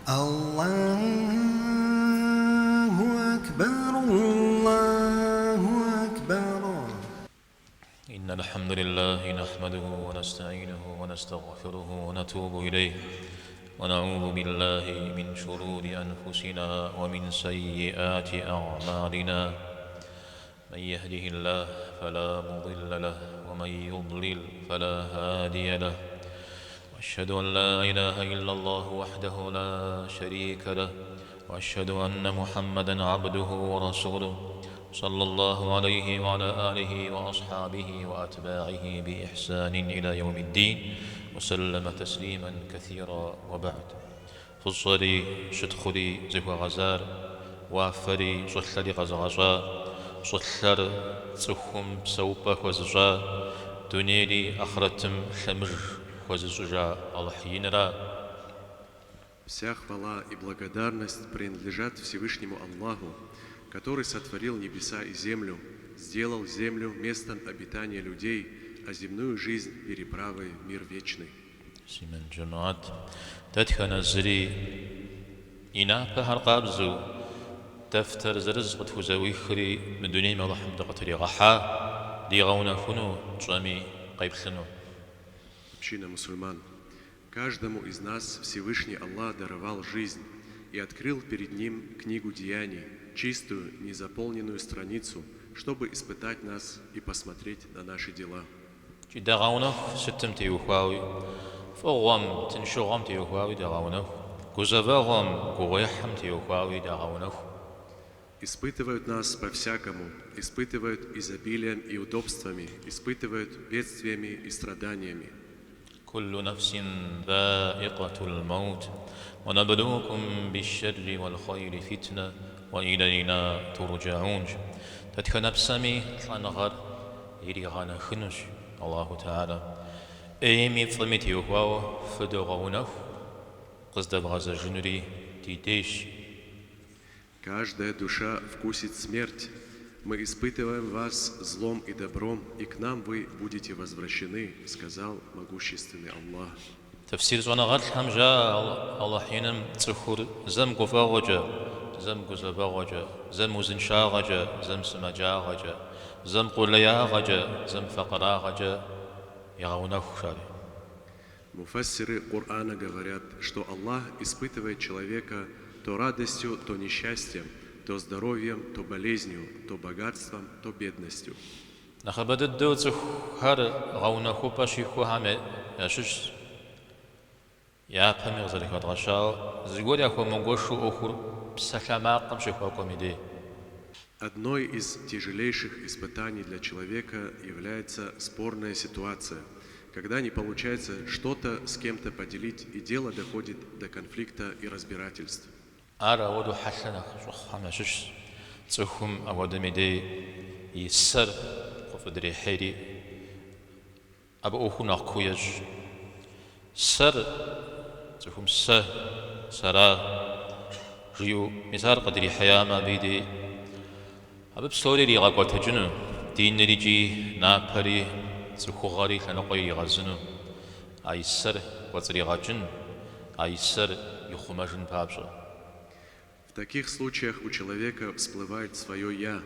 الله أكبر الله أكبر. إن الحمد لله نحمده ونستعينه ونستغفره ونتوب إليه ونعوذ بالله من شرور أنفسنا ومن سيئات أعمالنا. من يهده الله فلا مضل له ومن يضلل فلا هادي له. وأشهد أن لا إله إلا الله وحده لا شريك له وأشهد أن محمدًا عبده ورسوله صلى الله عليه وعلى آله وأصحابه وأتباعه بإحسان إلى يوم الدين وسلم تسليما كثيرا. وبعد فصلي شدخلي زهو غزار وافري صلّري غزغشا صلّر صخم سوبة وزجا دنيري أخرتم ثمر وزجا الله. Вся хвала и благодарность принадлежат Всевышнему Аллаху, который сотворил небеса и землю, сделал землю местом обитания людей, а земную жизнь переправой в мир вечный. سيمن جنات تدخن زري إنا بهر قابزو دفتر زرزق تفوزوي خري من دوني ما رحم دقتري غحا ليغونا فنو جامي قيبسنو. Община мусульман. Каждому из нас Всевышний Аллах даровал жизнь и открыл перед ним книгу деяний, чистую, незаполненную страницу, чтобы испытать нас и посмотреть на наши дела. دغاونا ستم تيوخاوي فوام تنشوغام تيوخاوي دغاونا كوزافاغام كوغيحم تيوخاوي دغاونا. Испытывают нас по-всякому, испытывают изобилием и удобствами, испытывают бедствиями и страданиями. كل نفس ذائقة الموت ونبلوكم بالشر والخير فتنة وإلينا ترجعون. تدخن بسمي تنغر يريغانا خنش الله تعالى ايمي فلمتي وهو فدغونه قصد بغاز جنري تيتيش. Каждая душа вкусит смерть. Мы испытываем вас злом и добром, и к нам вы будете возвращены, сказал могущественный Аллах. تفسير زوانا غاد حمجا الله حينم تسخور زم قفاغجا زم قزباغجا زم وزنشاغجا زم سمجاغجا زم قلياغجا زم فقراغجا يغوناه شاري. Муфассиры Корана говорят, что Аллах испытывает человека то радостью, то несчастьем, то здоровьем, то болезнью, то богатством, то бедностью. نخبددو تخر غوناه باشيخو هم يشش يا بامي غزالك غدغشا زيغور ياخو منغوشو أخر بسلاماقم شيخو كوميدي. Одной из тяжелейших испытаний для человека является спорная ситуация, когда не получается что-то с кем-то поделить, и дело доходит до конфликта и разбирательств. أرى ودو حسنا شخص شش تخم أودميدي يسر قفدري حيري أبو أخو ناقويج سر تخم سرا ريو مسار قدري حياة ما بيدي أبو بسوري ري غاقوا تجنو دين ريجي نابري تخو غاري لنقوي غزنو أي سر وزري غاجن أي سر يخمجن بابجا. В таких случаях у человека всплывает свое «я»,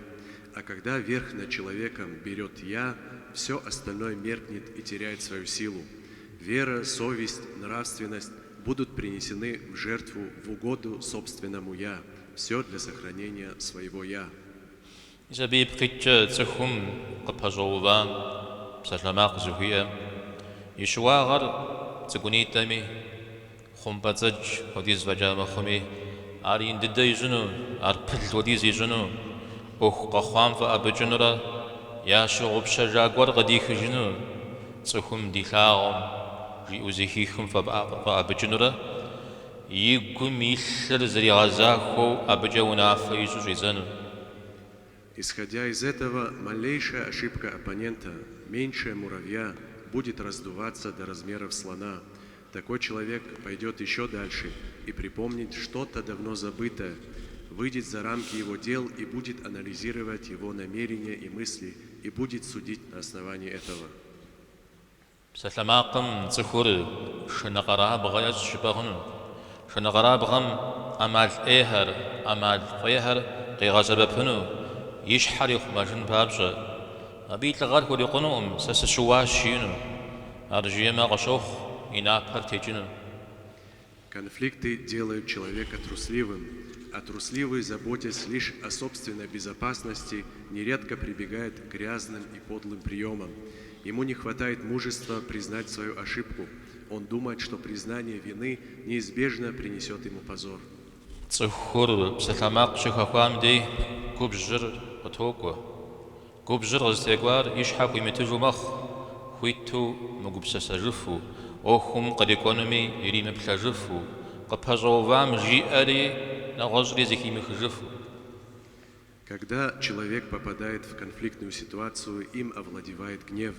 а когда верх над человеком берет «я», все остальное меркнет и теряет свою силу. Вера, совесть, нравственность будут принесены в жертву в угоду собственному «я», все для сохранения своего «я». زبيب قيتش تخم قبهجوبان بسلاماق زهية يشواغر تقوني تامي خمبتج وديز وجام خمي أرين ددي جنو أربل وديز جنو أخ قخوان فأبجنورا يا شغب شجاغور غديخ جنو تخم ديلاغم ريوزيخيخم فأبجنورا يقوم يسر زري غزاخو أبجونا فيزو جيزانو. Исходя из этого, малейшая ошибка оппонента, меньшая муравья, будет раздуваться до размеров слона. Такой человек пойдет еще дальше и припомнит что-то давно забытое, выйдет за рамки его дел и будет анализировать его намерения и мысли, и будет судить на основании этого. سلاماقم تخور شنقرا بغايات شبهن شنغرابغم أمال إيهر أمال فيهر قيغازببنو يشحر يخماشن بابجا أبيت لغار كوري قنوم سسشواشينو أرجيما غشوخ ينابر تيجنو. Конфликты делают человека трусливым, а трусливый, заботясь лишь о собственной безопасности, нередко прибегает к грязным и подлым приемам. Ему не хватает мужества признать свою ошибку. Он думает, что признание вины неизбежно принесет ему позор. Цухур псаламак шихахуам дей кубжир отоко. Кубжир разтегвар ишхаку имитежу мах хуиту мгубсасажифу. Охум кадикономи ириме пляжифу. Капазовам жиари нагозри зихимихжифу. Когда человек попадает в конфликтную ситуацию, им овладевает гнев.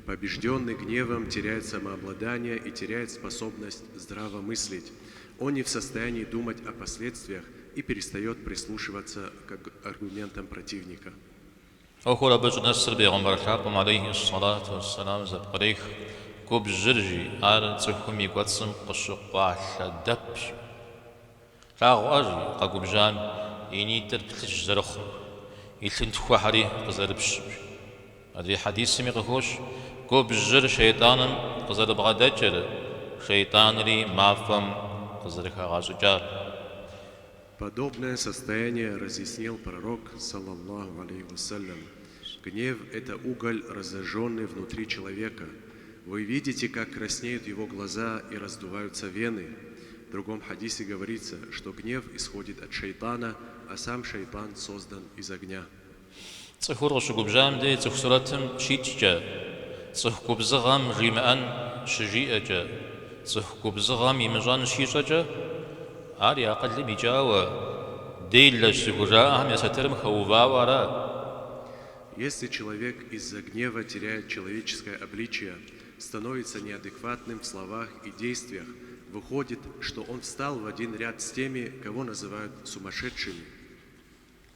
Побежденный гневом теряет самообладание и теряет способность здраво мыслить. Он не в состоянии думать о последствиях и перестает прислушиваться к аргументам противника. أخوة بجنسر بيغمبر الحاكم عليه الصلاة والسلام زبقريخ كوب جرجي آر تحكم يقوتسم قشق وعلا دبش لاغو أجي قاقوب جان ينيتر بتلج زرخ يلتن تخوى حري قزربش هذه حديث سمي قهوش كوب جر شيطانا قزرب غدجر شيطان لي مافم قزرخ غازو جار. Подобное состояние разъяснил пророк, саллаллаху алейхи вассалям. Гнев – это уголь, разожженный внутри человека. Вы видите, как краснеют его глаза и раздуваются вены. В другом хадисе говорится, что гнев исходит от шайтана, а сам шайтан создан из огня. цхур шугубжам дей цхсуратым шитча цхкубзгам риман шижиача цхкубзгам имжан шишача ари акалли бичава дейла шугужаам ясатерм хаувавара. Если человек из-за гнева теряет человеческое обличие, становится неадекватным в словах и действиях, выходит, что он встал в один ряд с теми, кого называют сумасшедшими.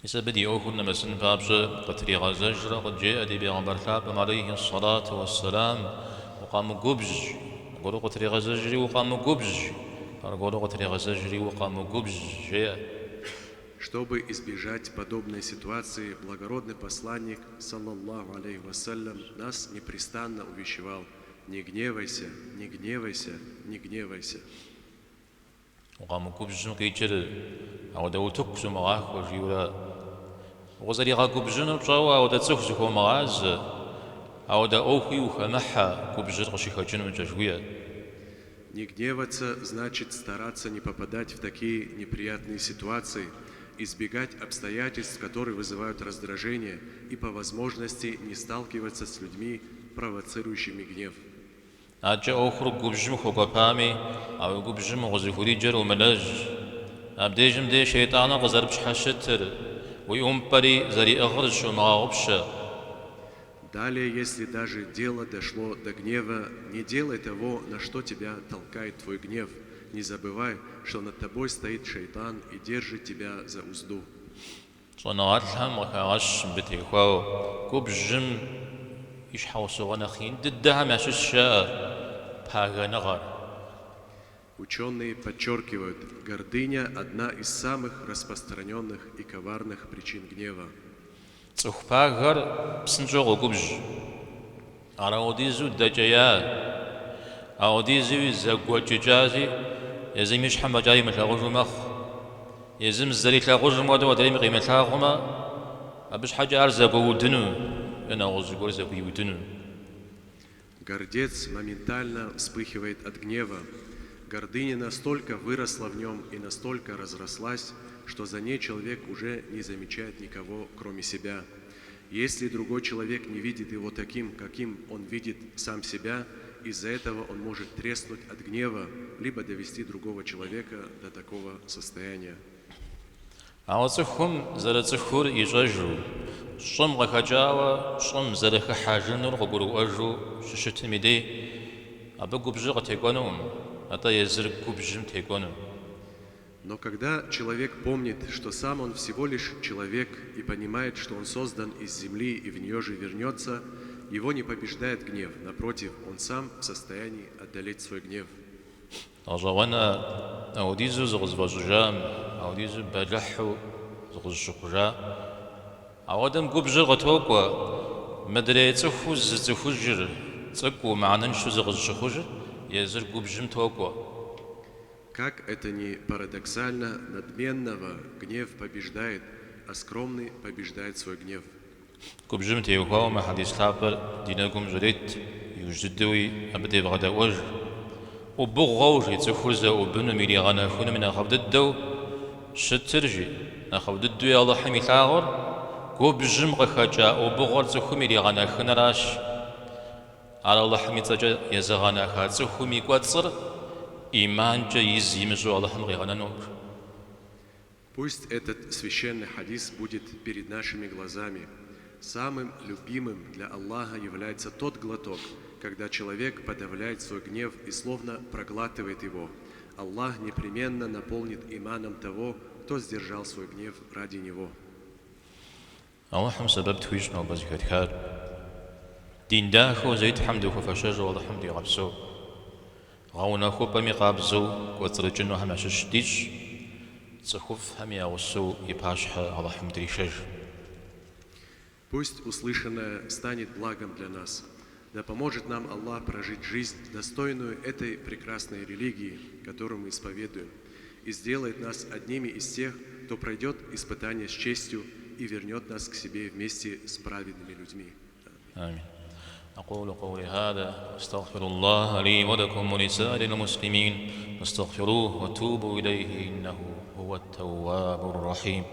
يسبدي أوكل نمسن بابش قتري غزجر قد جاء دي بيغمبر حابم عليه الصلاة والسلام وقام قبج قولوا قتري غزجري وقام قبج قولوا قتري غزجري وقام قبج جاء. Чтобы избежать подобной ситуации, благородный посланник, саллаллаху алейхи вассалям, нас непрестанно увещевал: не гневайся, не гневайся, не гневайся. وقام قبج قيجر أو دوتك سمعه وجيولا وزري قبجن بجوا أو دتسخ مغاز أو دا أوخي وخمحة قبجر قشيخ جن جشوية. Не гневаться значит стараться не попадать в такие неприятные ситуации, избегать обстоятельств, которые вызывают раздражение, и по возможности не сталкиваться с людьми, провоцирующими гнев. أجا أخرج قبجم خوكابامي أو قبجم غزيفوري جر وملاج أبديجم دي شيطانا غزربش حشتر ويوم بري زري أغرج ومغاغبش. Далее, если даже дело дошло до гнева, не делай того, на что тебя толкает твой гнев. Не забывай, что над тобой стоит шайтан и держит тебя за узду. صنعات الهم وكاغش بتيخواو قبجم يشحو سوغنخين ددها ما شاء Ученые подчеркивают, гордыня – одна из самых распространенных и коварных причин гнева. цухпагар пснжого губж араудизу дачая аудизу загвачази язимиш хамаджай махагужмах язим зрит лагужм ودو ودريم قيمتهما ابش حاجه ارزق ودنو انا غزغور زق يودنو. Гордец моментально вспыхивает от гнева. Гордыня настолько выросла в нем и настолько разрослась, что за ней человек уже не замечает никого, кроме себя. Если другой человек не видит его таким, каким он видит сам себя, из-за этого он может треснуть от гнева, либо довести другого человека до такого состояния. عاوزهم زرتخور يجاجو شم غخجاوا شم زرخ حاجن رغبرو اجو ششتميدي ابغو بجغ تيكونوم اتا يزركو بجم تيكونوم. Но когда человек помнит, что сам он всего лишь человек и понимает, что он создан из земли и в нее же вернется, его не побеждает гнев. Напротив, он сам в состоянии одолеть свой гнев. أجوانا أوديزو زغزبجام أوديزو بلحو زغزشقجا أودم قبجر غتوقع مدري تخوز تخوجر تقو معنى شو زغزشقجر يزر قبجم توقع. Как это ни парадоксально, надменного гнев побеждает, а скромный побеждает свой гнев. قبجم تيوكاو ما حديث ثابر دينكم جريت يوجدوي أبدي بغدا وجه وبغوجي تخوز وبنو ميلي غانا خون من أخذ الدو شترجي أخذ الدو يا الله حمي ثاغر قبجم غخجا وبغور تخو ميلي غانا خون راش على الله حمي تجا يزغانا خا تخو مي قواتصر إيمان جا يزيمزو الله حمي غانا نور. Пусть этот священный хадис будет перед нашими глазами. Самым любимым для Аллаха является тот глоток, когда человек подавляет свой гнев и словно проглатывает его. Аллах непременно наполнит иманом того, кто сдержал свой гнев ради него. اللهم سبب تويشنا وبزكت خير دين داخو زيت حمد وفشاج والله حمد يغبسو غاونا خو بمي قابزو وترجنو هم شديش تخوف هم يغسو يباشها الله حمد ريشاج. Пусть услышанное станет благом для нас. Да поможет нам Аллах прожить жизнь, достойную этой прекрасной религии, которую мы исповедуем, и сделает нас одними из тех, кто пройдет испытание с честью и вернет нас к себе вместе с праведными людьми. آمين. أقول قولي هذا أستغفر الله لي ولكم ولسائر المسلمين فاستغفروه وتوبوا إليه إنه هو التواب الرحيم.